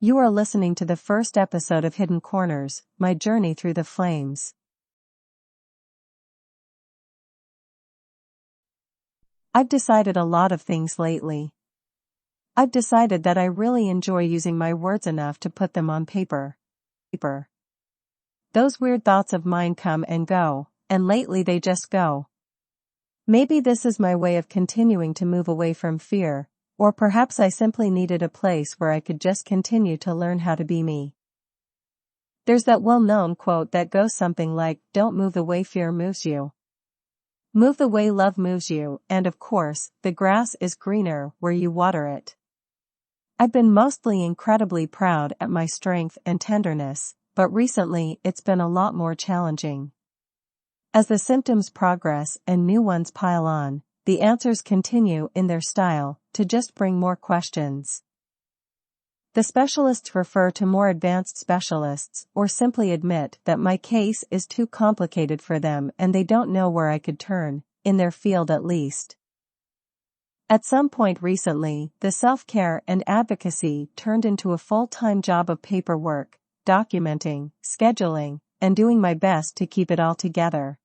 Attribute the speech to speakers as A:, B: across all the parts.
A: You are listening to the first episode of Hidden Corners, my journey through the flames. I've decided a lot of things lately. I've decided that I really enjoy using my words enough to put them on paper. Those weird thoughts of mine come and go, and lately they just go. Maybe this is my way of continuing to move away from fear, or perhaps I simply needed a place where I could just continue to learn how to be me. There's that well-known quote that goes something like, "Don't move the way fear moves you. Move the way love moves you," and of course, the grass is greener where you water it. I've been mostly incredibly proud at my strength and tenderness, but recently it's been a lot more challenging. As the symptoms progress and new ones pile on, the answers continue in their style to just bring more questions. The specialists refer to more advanced specialists or simply admit that my case is too complicated for them and they don't know where I could turn, in their field at least. At some point recently, the self-care and advocacy turned into a full-time job of paperwork, documenting, scheduling, and doing my best to keep it all together.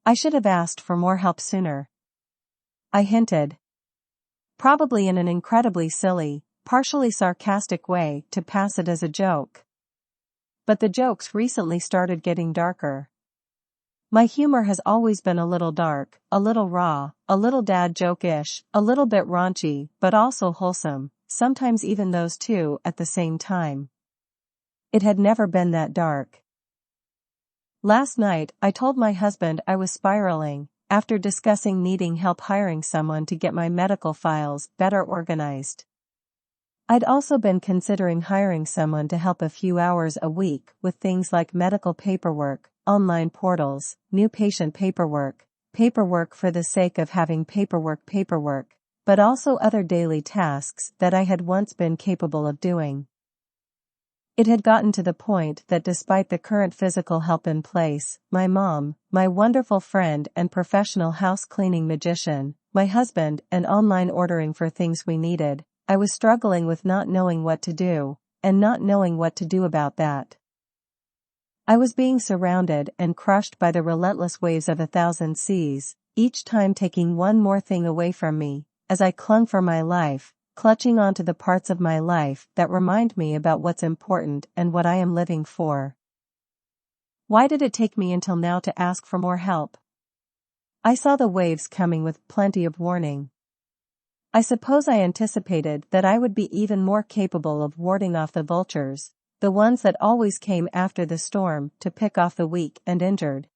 A: I should have asked for more help sooner, I hinted. Probably in an incredibly silly, partially sarcastic way to pass it as a joke. But the jokes recently started getting darker. My humor has always been a little dark, a little raw, a little dad joke-ish, a little bit raunchy, but also wholesome, sometimes even those two at the same time. It had never been that dark. Last night, I told my husband I was spiraling, after discussing needing help hiring someone to get my medical files better organized. I'd also been considering hiring someone to help a few hours a week with things like medical paperwork, online portals, new patient paperwork for the sake of having paperwork, but also other daily tasks that I had once been capable of doing. It had gotten to the point that despite the current physical help in place, my mom, my wonderful friend and professional house cleaning magician, my husband and online ordering for things we needed, I was struggling with not knowing what to do, and not knowing what to do about that. I was being surrounded and crushed by the relentless waves of 1,000 seas, each time taking one more thing away from me, as I clung for my life, clutching onto the parts of my life that remind me about what's important and what I am living for. Why did it take me until now to ask for more help? I saw the waves coming with plenty of warning. I suppose I anticipated that I would be even more capable of warding off the vultures, the ones that always came after the storm to pick off the weak and injured.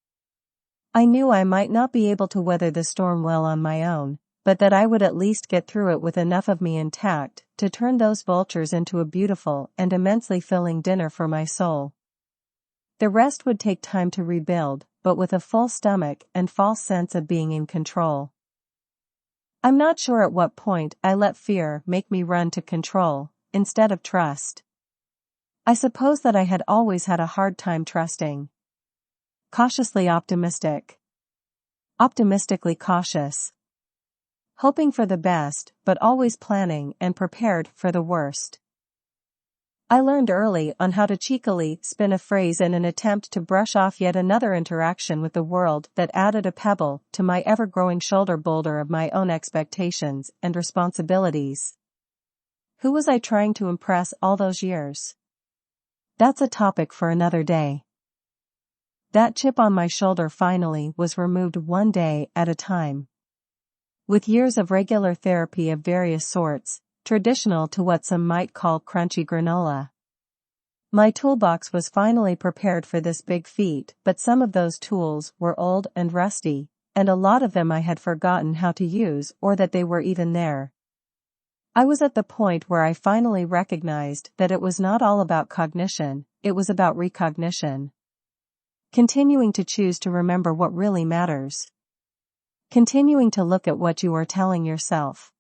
A: I knew I might not be able to weather the storm well on my own, but that I would at least get through it with enough of me intact to turn those vultures into a beautiful and immensely filling dinner for my soul. The rest would take time to rebuild, but with a full stomach and false sense of being in control. I'm not sure at what point I let fear make me run to control, instead of trust. I suppose that I had always had a hard time trusting. Cautiously optimistic. Optimistically cautious. Hoping for the best, but always planning and prepared for the worst. I learned early on how to cheekily spin a phrase in an attempt to brush off yet another interaction with the world that added a pebble to my ever-growing shoulder boulder of my own expectations and responsibilities. Who was I trying to impress all those years? That's a topic for another day. That chip on my shoulder finally was removed one day at a time. With years of regular therapy of various sorts, traditional to what some might call crunchy granola. My toolbox was finally prepared for this big feat, but some of those tools were old and rusty, and a lot of them I had forgotten how to use or that they were even there. I was at the point where I finally recognized that it was not all about cognition, it was about recognition. Continuing to choose to remember what really matters. Continuing to look at what you are telling yourself.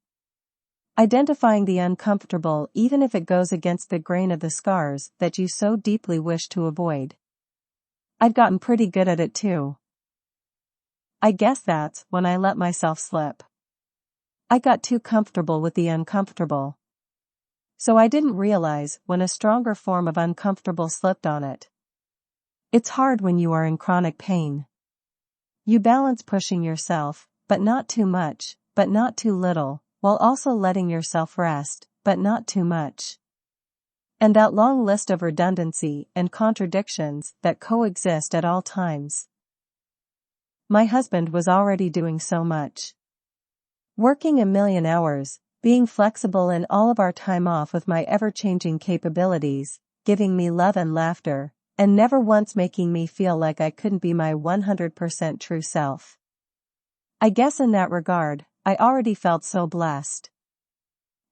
A: Identifying the uncomfortable even if it goes against the grain of the scars that you so deeply wish to avoid. I'd gotten pretty good at it too. I guess that's when I let myself slip. I got too comfortable with the uncomfortable. So I didn't realize when a stronger form of uncomfortable slipped on it. It's hard when you are in chronic pain. You balance pushing yourself, but not too much, but not too little, while also letting yourself rest, but not too much. And that long list of redundancy and contradictions that coexist at all times. My husband was already doing so much. Working a million hours, being flexible in all of our time off with my ever-changing capabilities, giving me love and laughter, and never once making me feel like I couldn't be my 100% true self. I guess in that regard, I already felt so blessed.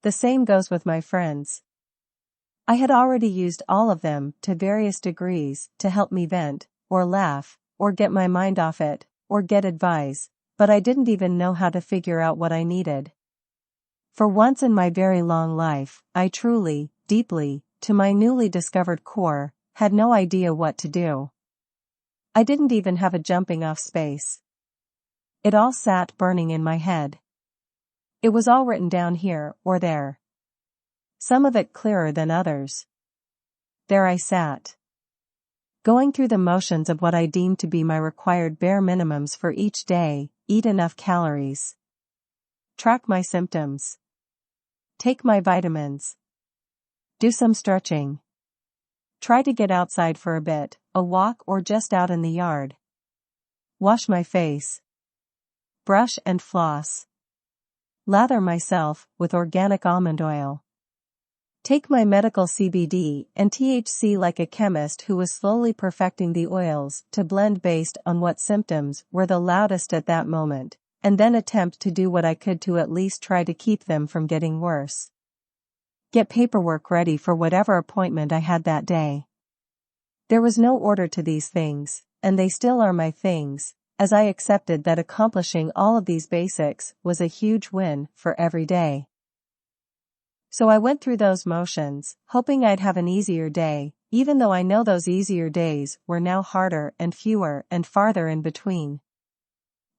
A: The same goes with my friends. I had already used all of them to various degrees to help me vent, or laugh, or get my mind off it, or get advice, but I didn't even know how to figure out what I needed. For once in my very long life, I truly, deeply, to my newly discovered core, had no idea what to do. I didn't even have a jumping off space. It all sat burning in my head. It was all written down here or there. Some of it clearer than others. There I sat, going through the motions of what I deemed to be my required bare minimums for each day: eat enough calories, track my symptoms, take my vitamins, do some stretching, try to get outside for a bit, a walk or just out in the yard, wash my face, brush and floss, lather myself with organic almond oil, take my medical CBD and THC like a chemist who was slowly perfecting the oils to blend based on what symptoms were the loudest at that moment, and then attempt to do what I could to at least try to keep them from getting worse. Get paperwork ready for whatever appointment I had that day. There was no order to these things, and they still are my things, as I accepted that accomplishing all of these basics was a huge win for every day. So I went through those motions, hoping I'd have an easier day, even though I know those easier days were now harder and fewer and farther in between.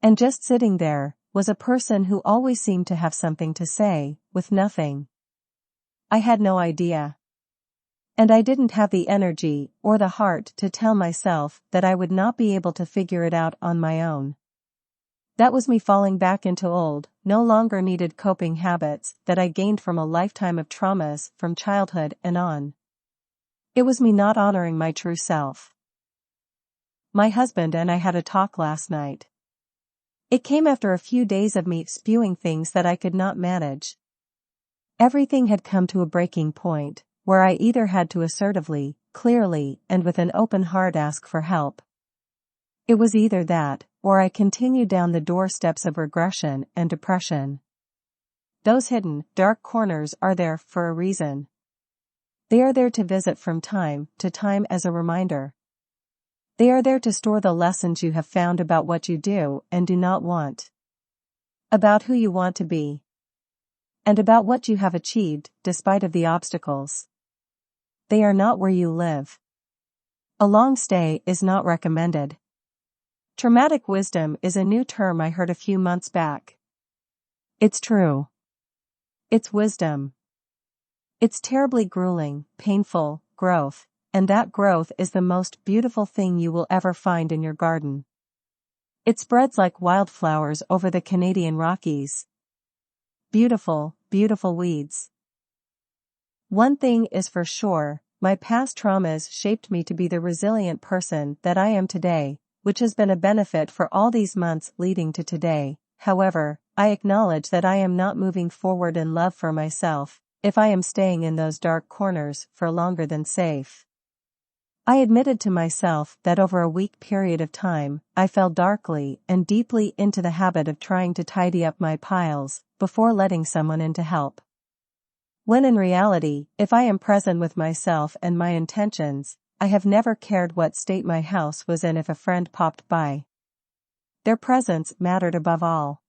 A: And just sitting there was a person who always seemed to have something to say, with nothing. I had no idea. And I didn't have the energy or the heart to tell myself that I would not be able to figure it out on my own. That was me falling back into old, no longer needed coping habits that I gained from a lifetime of traumas from childhood and on. It was me not honoring my true self. My husband and I had a talk last night. It came after a few days of me spewing things that I could not manage. Everything had come to a breaking point, where I either had to assertively, clearly, and with an open heart ask for help. It was either that, or I continued down the doorsteps of regression and depression. Those hidden, dark corners are there for a reason. They are there to visit from time to time as a reminder. They are there to store the lessons you have found about what you do and do not want, about who you want to be, and about what you have achieved despite of the obstacles. They are not where you live. A long stay is not recommended. Traumatic wisdom is a new term I heard a few months back. It's true. It's wisdom. It's terribly grueling, painful, growth, and that growth is the most beautiful thing you will ever find in your garden. It spreads like wildflowers over the Canadian Rockies. Beautiful, beautiful weeds. One thing is for sure, my past traumas shaped me to be the resilient person that I am today, which has been a benefit for all these months leading to today. However, I acknowledge that I am not moving forward in love for myself, if I am staying in those dark corners for longer than safe. I admitted to myself that over a week period of time, I fell darkly and deeply into the habit of trying to tidy up my piles, before letting someone in to help. When in reality, if I am present with myself and my intentions, I have never cared what state my house was in if a friend popped by. Their presence mattered above all.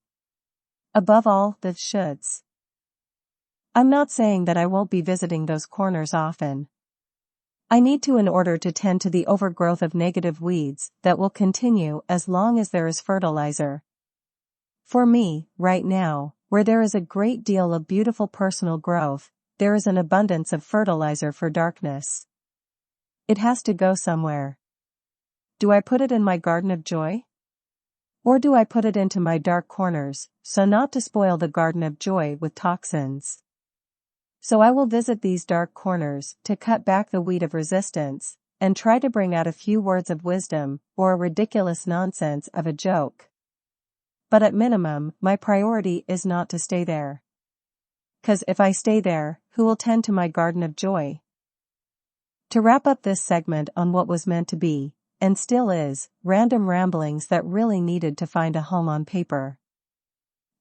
A: Above all the shoulds. I'm not saying that I won't be visiting those corners often. I need to in order to tend to the overgrowth of negative weeds that will continue as long as there is fertilizer. For me, right now, where there is a great deal of beautiful personal growth, there is an abundance of fertilizer for darkness. It has to go somewhere. Do I put it in my garden of joy? Or do I put it into my dark corners, so not to spoil the garden of joy with toxins? So I will visit these dark corners to cut back the weed of resistance, and try to bring out a few words of wisdom, or a ridiculous nonsense of a joke. But at minimum, my priority is not to stay there. 'Cause if I stay there, who will tend to my garden of joy? To wrap up this segment on what was meant to be, and still is, random ramblings that really needed to find a home on paper.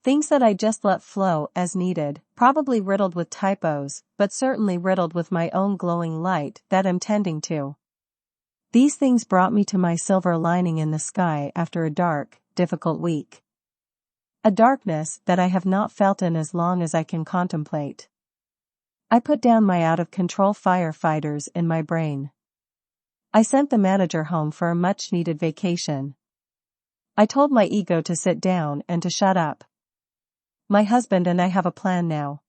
A: Things that I just let flow as needed, probably riddled with typos, but certainly riddled with my own glowing light that I'm tending to. These things brought me to my silver lining in the sky after a dark, difficult week. A darkness that I have not felt in as long as I can contemplate. I put down my out-of-control firefighters in my brain. I sent the manager home for a much-needed vacation. I told my ego to sit down and to shut up. My husband and I have a plan now.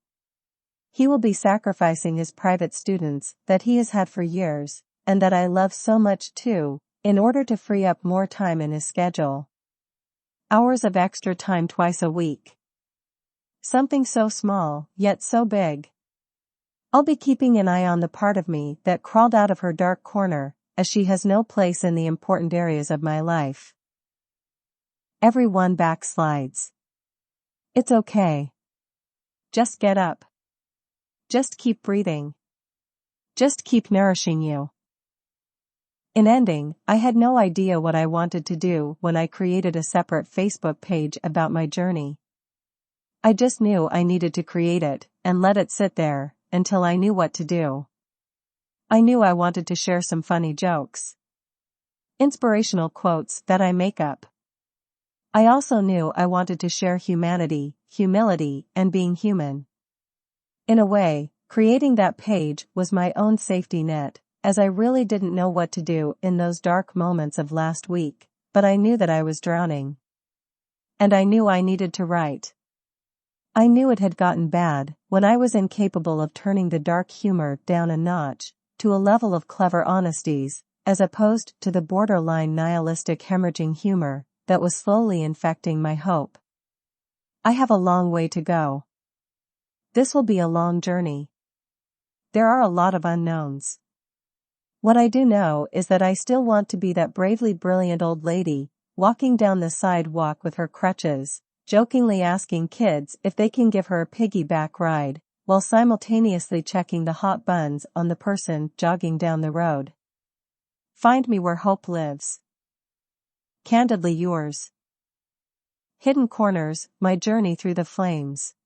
A: He will be sacrificing his private students that he has had for years, and that I love so much too, in order to free up more time in his schedule. Hours of extra time twice a week. Something so small, yet so big. I'll be keeping an eye on the part of me that crawled out of her dark corner, as she has no place in the important areas of my life. Everyone backslides. It's okay. Just get up. Just keep breathing. Just keep nourishing you. In ending, I had no idea what I wanted to do when I created a separate Facebook page about my journey. I just knew I needed to create it, and let it sit there, until I knew what to do. I knew I wanted to share some funny jokes. Inspirational quotes that I make up. I also knew I wanted to share humanity, humility, and being human. In a way, creating that page was my own safety net, as I really didn't know what to do in those dark moments of last week, but I knew that I was drowning. And I knew I needed to write. I knew it had gotten bad when I was incapable of turning the dark humor down a notch, to a level of clever honesties, as opposed to the borderline nihilistic hemorrhaging humor that was slowly infecting my hope. I have a long way to go. This will be a long journey. There are a lot of unknowns. What I do know is that I still want to be that bravely brilliant old lady, walking down the sidewalk with her crutches, jokingly asking kids if they can give her a piggyback ride, while simultaneously checking the hot buns on the person jogging down the road. Find me where hope lives. Candidly yours. Hidden Corners, My Journey Through the Flames.